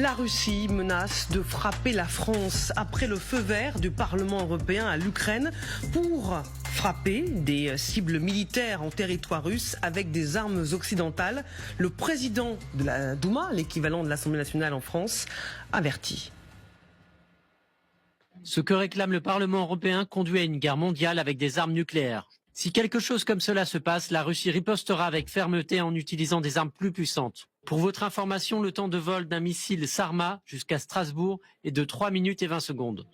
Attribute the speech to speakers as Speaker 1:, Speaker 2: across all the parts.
Speaker 1: La Russie menace de frapper la France après le feu vert du Parlement européen à l'Ukraine pour frapper des cibles militaires en territoire russe avec des armes occidentales. Le président de la Douma, l'équivalent de l'Assemblée nationale en France, avertit.
Speaker 2: Ce que réclame le Parlement européen conduit à une guerre mondiale avec des armes nucléaires. Si quelque chose comme cela se passe, la Russie ripostera avec fermeté en utilisant des armes plus puissantes. Pour votre information, le temps de vol d'un missile Sarmat jusqu'à Strasbourg est de 3 minutes et 20 secondes.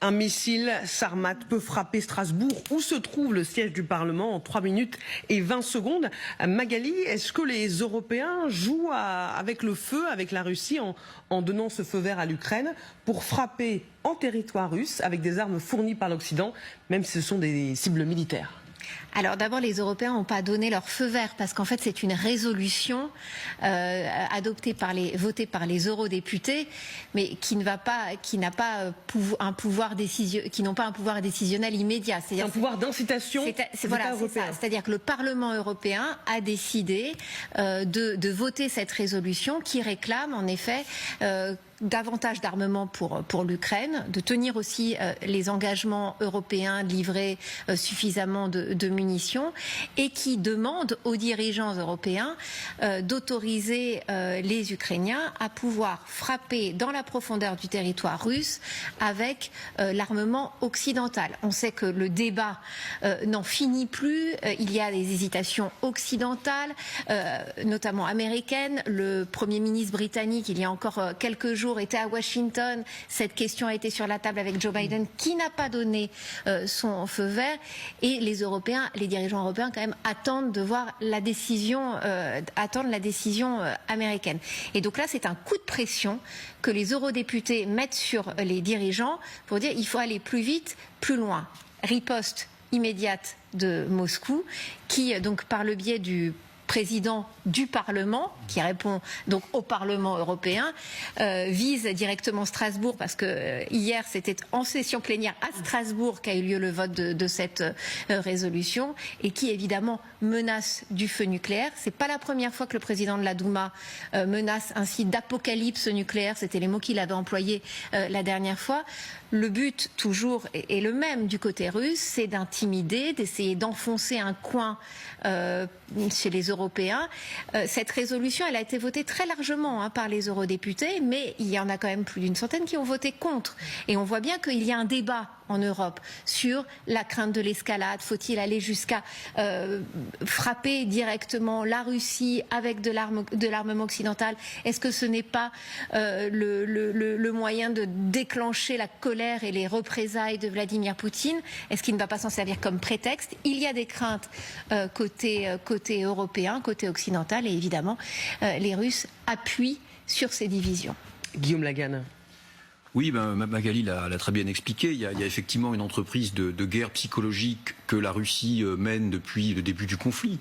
Speaker 1: Un missile Sarmat peut frapper Strasbourg, où se trouve le siège du Parlement, en 3 minutes et 20 secondes. Magali, est-ce que les Européens jouent avec le feu, avec la Russie, en donnant ce feu vert à l'Ukraine pour frapper en territoire russe avec des armes fournies par l'Occident, même si ce sont des cibles militaires ?
Speaker 3: Alors d'abord, les Européens n'ont pas donné leur feu vert parce qu'en fait c'est une résolution votée par les eurodéputés, mais qui n'ont pas un pouvoir décisionnel immédiat.
Speaker 1: C'est un pouvoir d'incitation.
Speaker 3: Voilà, c'est ça. C'est-à-dire que le Parlement européen a décidé de voter cette résolution qui réclame en effet davantage d'armement pour l'Ukraine, de tenir aussi les engagements européens, de livrer suffisamment de munitions, et qui demande aux dirigeants européens d'autoriser les Ukrainiens à pouvoir frapper dans la profondeur du territoire russe avec l'armement occidental. On sait que le débat n'en finit plus, il y a des hésitations occidentales, notamment américaines. Le Premier ministre britannique, il y a encore quelques jours, était à Washington. Cette question a été sur la table avec Joe Biden, qui n'a pas donné son feu vert. Et les dirigeants européens, quand même, attendent de voir la décision américaine. Et donc là, c'est un coup de pression que les eurodéputés mettent sur les dirigeants pour dire il faut aller plus vite, plus loin. Riposte immédiate de Moscou, qui, donc, par le biais du président du Parlement, qui répond donc au Parlement européen, vise directement Strasbourg, parce que hier c'était en session plénière à Strasbourg qu'a eu lieu le vote de cette résolution, et qui évidemment menace du feu nucléaire. C'est pas la première fois que le président de la Douma menace ainsi d'apocalypse nucléaire. C'était les mots qu'il avait employés la dernière fois. Le but toujours est le même du côté russe, c'est d'intimider, d'essayer d'enfoncer un coin chez les Européens. Cette résolution, elle a été votée très largement par les eurodéputés, mais il y en a quand même plus d'une centaine qui ont voté contre. Et on voit bien qu'il y a un débat en Europe sur la crainte de l'escalade. Faut-il aller jusqu'à frapper directement la Russie avec de l'armement occidental? Est-ce que ce n'est pas le moyen de déclencher la colère et les représailles de Vladimir Poutine? Est-ce qu'il ne va pas s'en servir comme prétexte? Il y a des craintes côté européen, côté occidental, et évidemment, les Russes appuient sur ces divisions.
Speaker 1: Guillaume Laganne.
Speaker 4: Oui, Magali l'a très bien expliqué. Il y a effectivement une entreprise de guerre psychologique que la Russie mène depuis le début du conflit.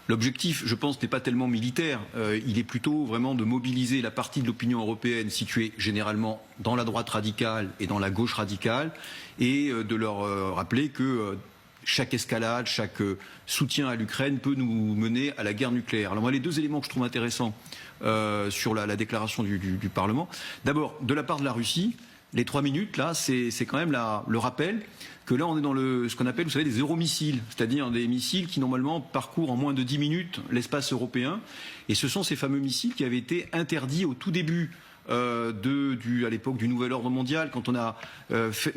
Speaker 4: L'objectif, je pense, n'est pas tellement militaire. Il est plutôt vraiment de mobiliser la partie de l'opinion européenne située généralement dans la droite radicale et dans la gauche radicale, et de leur rappeler que chaque escalade, chaque soutien à l'Ukraine peut nous mener à la guerre nucléaire. Alors moi, les deux éléments que je trouve intéressants sur la déclaration du Parlement, d'abord, de la part de la Russie, les 3 minutes, là, c'est quand même le rappel que là, on est dans ce qu'on appelle, vous savez, des euromissiles, c'est-à-dire des missiles qui, normalement, parcourent en moins de 10 minutes l'espace européen. Et ce sont ces fameux missiles qui avaient été interdits au tout début à l'époque du Nouvel Ordre mondial, quand on a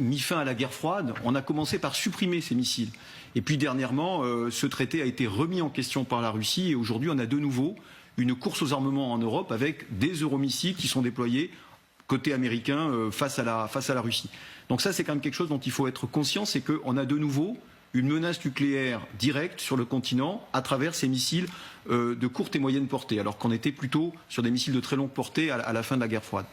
Speaker 4: mis fin à la guerre froide. On a commencé par supprimer ces missiles. Et puis dernièrement, ce traité a été remis en question par la Russie, et aujourd'hui on a de nouveau une course aux armements en Europe avec des euromissiles qui sont déployés côté américain face à la Russie. Donc ça, c'est quand même quelque chose dont il faut être conscient, c'est qu'on a de nouveau une menace nucléaire directe sur le continent à travers ces missiles de courte et moyenne portée, alors qu'on était plutôt sur des missiles de très longue portée à la fin de la guerre froide.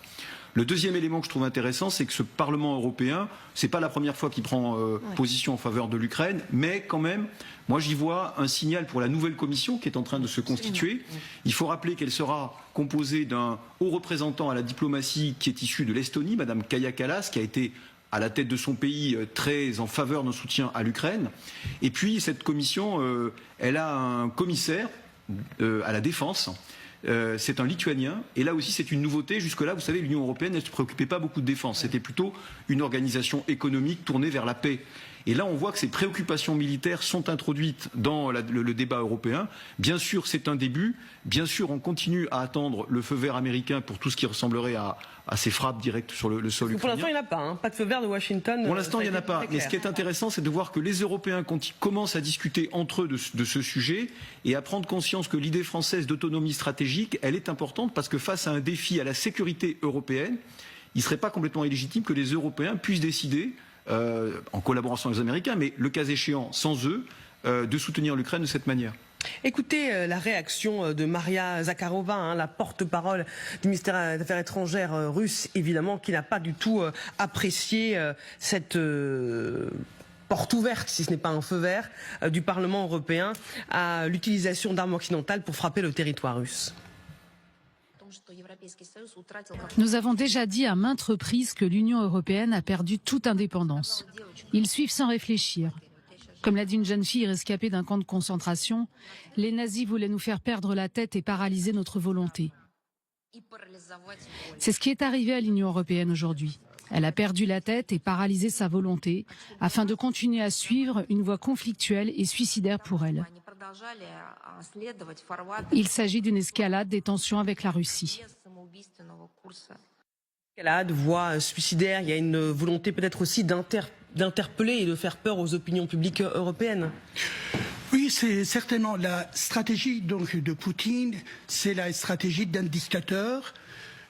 Speaker 4: Le deuxième élément que je trouve intéressant, c'est que ce Parlement européen, c'est pas la première fois qu'il prend position en faveur de l'Ukraine, mais quand même, moi j'y vois un signal pour la nouvelle commission qui est en train de se constituer. Il faut rappeler qu'elle sera composée d'un haut représentant à la diplomatie qui est issu de l'Estonie, Madame Kaja Kallas, qui a été à la tête de son pays très en faveur d'un soutien à l'Ukraine. Et puis cette commission, elle a un commissaire à la défense c'est un Lituanien, et là aussi c'est une nouveauté. Jusque-là, vous savez, l'Union européenne ne se préoccupait pas beaucoup de défense. C'était plutôt une organisation économique tournée vers la paix. Et là, on voit que ces préoccupations militaires sont introduites dans le débat européen. Bien sûr, c'est un début. Bien sûr, on continue à attendre le feu vert américain pour tout ce qui ressemblerait à ces frappes directes sur le sol ukrainien.
Speaker 1: Pour l'instant, il n'y en a pas. Hein. Pas de feu vert de Washington.
Speaker 4: Pour l'instant, il n'y en a pas. Mais ce qui est intéressant, c'est de voir que les Européens commencent à discuter entre eux de ce sujet et à prendre conscience que l'idée française d'autonomie stratégique, elle est importante parce que face à un défi à la sécurité européenne, il ne serait pas complètement illégitime que les Européens puissent décider en collaboration avec les Américains, mais le cas échéant sans eux, de soutenir l'Ukraine de cette manière.
Speaker 1: Écoutez la réaction de Maria Zakharova, hein, la porte-parole du ministère des Affaires étrangères russe, évidemment, qui n'a pas du tout apprécié cette porte ouverte, si ce n'est pas un feu vert, du Parlement européen à l'utilisation d'armes occidentales pour frapper le territoire russe.
Speaker 5: Nous avons déjà dit à maintes reprises que l'Union européenne a perdu toute indépendance. Ils suivent sans réfléchir. Comme l'a dit une jeune fille rescapée d'un camp de concentration, les nazis voulaient nous faire perdre la tête et paralyser notre volonté. C'est ce qui est arrivé à l'Union européenne aujourd'hui. Elle a perdu la tête et paralysé sa volonté afin de continuer à suivre une voie conflictuelle et suicidaire pour elle. Il s'agit d'une escalade des tensions avec la Russie.
Speaker 1: Escalade, voie suicidaire, il y a une volonté peut-être aussi d'interpeller et de faire peur aux opinions publiques européennes.
Speaker 6: Oui, c'est certainement la stratégie donc de Poutine, c'est la stratégie d'un dictateur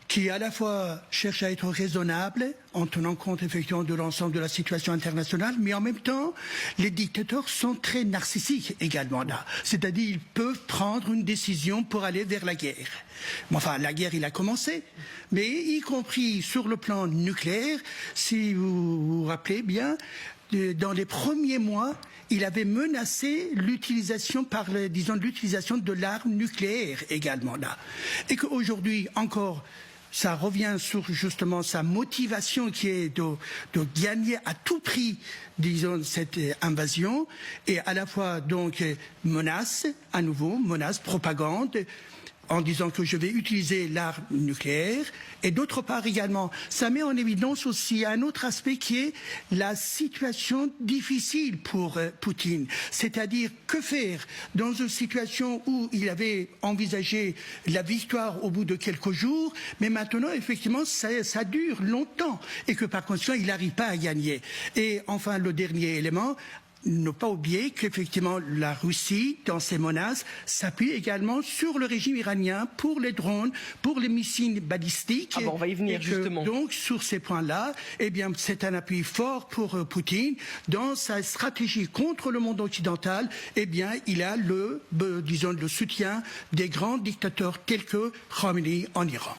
Speaker 6: qui à la fois cherche à être raisonnable en tenant compte effectivement de l'ensemble de la situation internationale, mais en même temps, les dictateurs sont très narcissiques également là. C'est-à-dire ils peuvent prendre une décision pour aller vers la guerre. Enfin, la guerre, il a commencé, mais y compris sur le plan nucléaire, si vous vous rappelez bien, dans les premiers mois, il avait menacé l'utilisation l'utilisation de l'arme nucléaire également là. Et qu'aujourd'hui encore, ça revient sur justement sa motivation qui est de gagner à tout prix, disons, cette invasion, et à la fois donc menace, à nouveau, menace, propagande, en disant que je vais utiliser l'arme nucléaire, et d'autre part également, ça met en évidence aussi un autre aspect qui est la situation difficile pour Poutine. C'est-à-dire, que faire dans une situation où il avait envisagé la victoire au bout de quelques jours, mais maintenant, effectivement, ça dure longtemps, et que par conséquent, il n'arrive pas à gagner. Et enfin, le dernier élément, ne pas oublier qu'effectivement la Russie, dans ses menaces, s'appuie également sur le régime iranien pour les drones, pour les missiles balistiques.
Speaker 1: Ah bon, on va y venir justement.
Speaker 6: Donc sur ces points-là, eh bien c'est un appui fort pour Poutine dans sa stratégie contre le monde occidental. Eh bien il a le soutien des grands dictateurs tels que Khomeini en Iran.